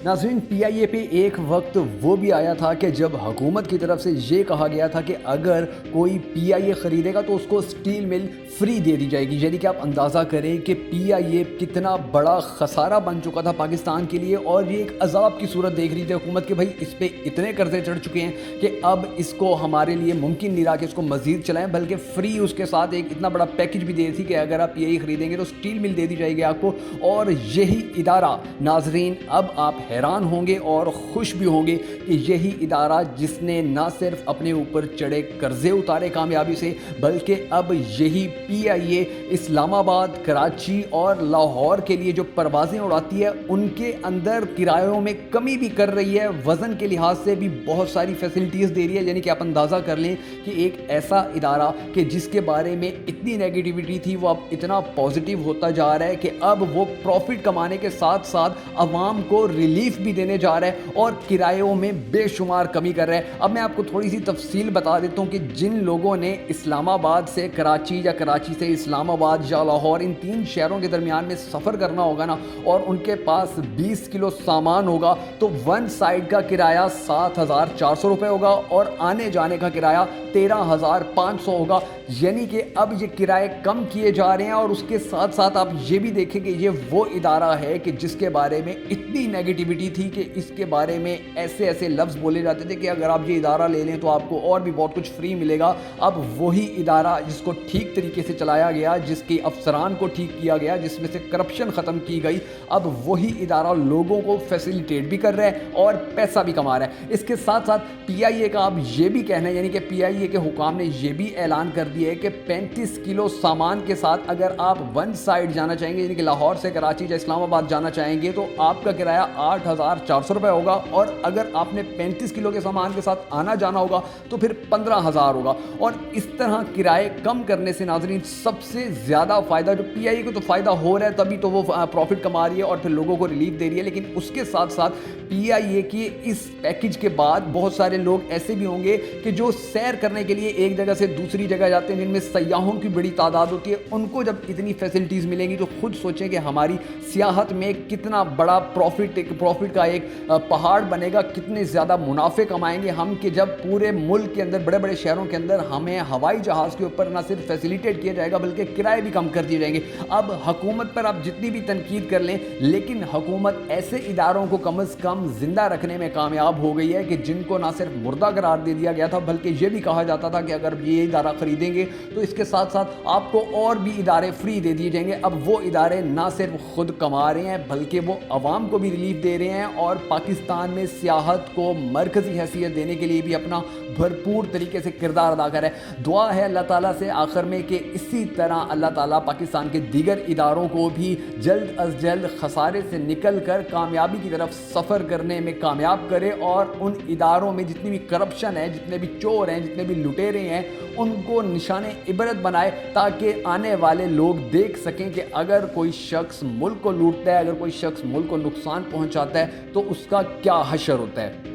नाज़रीन, PIA पे एक वक्त वो भी आया था कि जब हुकूमत की तरफ से ये कहा गया था कि अगर कोई PIA ख़रीदेगा तो उसको स्टील मिल फ्री दे दी जाएगी। यानी कि आप अंदाज़ा करें कि PIA कितना बड़ा खसारा बन चुका था पाकिस्तान के लिए, और ये एक अजाब की सूरत देख रही थी हुकूमत कि भाई इस पर इतने कर्जे चढ़ चुके हैं कि अब इसको हमारे लिए मुमकिन नहीं रहा कि इसको मज़ीद चलाएँ, बल्कि फ्री उसके साथ एक इतना बड़ा पैकेज भी दे रही थी कि अगर आप PIA ख़रीदेंगे तो स्टील मिल दे दी जाएगी आपको। और यही इदारा नाज़रीन, अब आप हैरान होंगे और खुश भी होंगे कि यही इदारा जिसने ना सिर्फ अपने ऊपर चढ़े कर्जे उतारे कामयाबी से, बल्कि अब यही PIA इस्लामाबाद, कराची और लाहौर के लिए जो परवाज़ें उड़ाती है उनके अंदर किरायों में कमी भी कर रही है। वज़न के लिहाज से भी बहुत सारी फैसिलिटीज़ दे रही है। यानी कि आप अंदाज़ा कर लें कि एक ऐसा इदारा कि जिसके बारे में इतनी नेगेटिविटी थी वो अब इतना पॉजिटिव होता जा रहा है कि अब वो प्रॉफिट कमाने के साथ साथ अवाम को रिलीफ भी देने जा रहा है और किरायों में बेशुमार कमी कर रहा है। अब मैं आपको थोड़ी सी तफसील बता देता हूँ कि जिन लोगों ने इस्लामाबाद से कराची या कराची से इस्लामाबाद या लाहौर, इन तीन शहरों के दरमियान में सफ़र करना होगा ना, और उनके पास 20 किलो सामान होगा, तो वन साइड का किराया 7,400 रुपये होगा और आने जाने का किराया 13,500 होगा। यानी कि अब ये किराए कम किए जा रहे हैं। और उसके साथ साथ आप ये भी देखें कि ये वो इदारा है कि जिसके बारे में इतनी नेगेटिविटी थी कि इसके बारे में ऐसे ऐसे लफ्ज़ बोले जाते थे कि अगर आप ये इदारा ले लें तो आपको और भी बहुत कुछ फ्री मिलेगा। अब वही इदारा जिसको ठीक तरीके से चलाया गया, जिसके अफसरान को ठीक किया गया, जिसमें से करप्शन ख़त्म की गई, अब वही इदारा लोगों को फैसिलिटेट भी कर रहा है और पैसा भी कमा रहा है। इसके साथ साथ PIA का अब ये भी कहना है, यानी कि PIA के हुकाम ने ये भी ऐलान कर दिया है कि 35 किलो सामान के साथ अगर आप वन साइड जाना चाहेंगे, यानी कि लाहौर से कराची या इस्लामाबाद जाना चाहेंगे, तो आपका किराया 8,400 रुपये होगा। और अगर आपने 35 किलो के सामान के साथ आना जाना होगा तो फिर 15,000 होगा। और इस तरह किराए कम करने से नाज़रीन सबसे ज़्यादा फ़ायदा जो PIA को तो फ़ायदा हो रहा है, तभी तो वो प्रॉफिट कमा रही है और फिर लोगों को रिलीफ दे रही है। लेकिन उसके साथ साथ PIA की इस पैकेज के बाद बहुत सारे लोग ऐसे भी होंगे कि जो सैर करने के लिए एक जगह से दूसरी जगह जाते हैं, जिनमें सयाहों की बड़ी तादाद होती है, उनको जब इतनी फैसिलिटीज़ मिलेंगी तो खुद सोचें कि हमारी सियाहत में कितना बड़ा प्रॉफिट का एक पहाड़ बनेगा, कितने ज़्यादा मुनाफे कमाएंगे हम कि जब पूरे मुल्क के अंदर, बड़े बड़े शहरों के अंदर हमें हवाई जहाज़ के ऊपर ना सिर्फ फैसिलिटेट किया जाएगा बल्कि किराए भी कम कर दिए जाएंगे। अब हुकूमत पर आप जितनी भी तनकीद कर लें, लेकिन हुकूमत ऐसे इदारों को कम अज़ कम ज़िंदा रखने में कामयाब हो गई है कि जिनको ना सिर्फ मुर्दा करार दे दिया गया था, बल्कि ये भी कहा जाता था कि अगर ये इदारा ख़रीदेंगे तो इसके साथ साथ आपको और भी इदारे फ्री दे दिए जाएंगे। अब वो इदारे ना सिर्फ खुद कमा रहे हैं बल्कि वो अवाम को भी रिलीफ दे रहे हैं और पाकिस्तान में सियाहत को मरकज़ी हैसियत देने के लिए भी अपना भरपूर तरीके से किरदार अदा कर रहा है। दुआ है अल्लाह ताला से आखिर में कि इसी तरह अल्लाह ताला पाकिस्तान के दीगर इदारों को भी जल्द अज जल्द खसारे से निकल कर कामयाबी की तरफ सफ़र करने में कामयाब करे और उन इदारों में जितनी भी करप्शन है, जितने भी चोर हैं, जितने भी लुटेरे हैं, उनको निशाने इबरत बनाए, ताकि आने वाले लोग देख सकें कि अगर कोई शख्स मुल्क को लूटता है, अगर कोई शख्स मुल्क को नुकसान पहुंचाता है तो उसका क्या हशर होता है।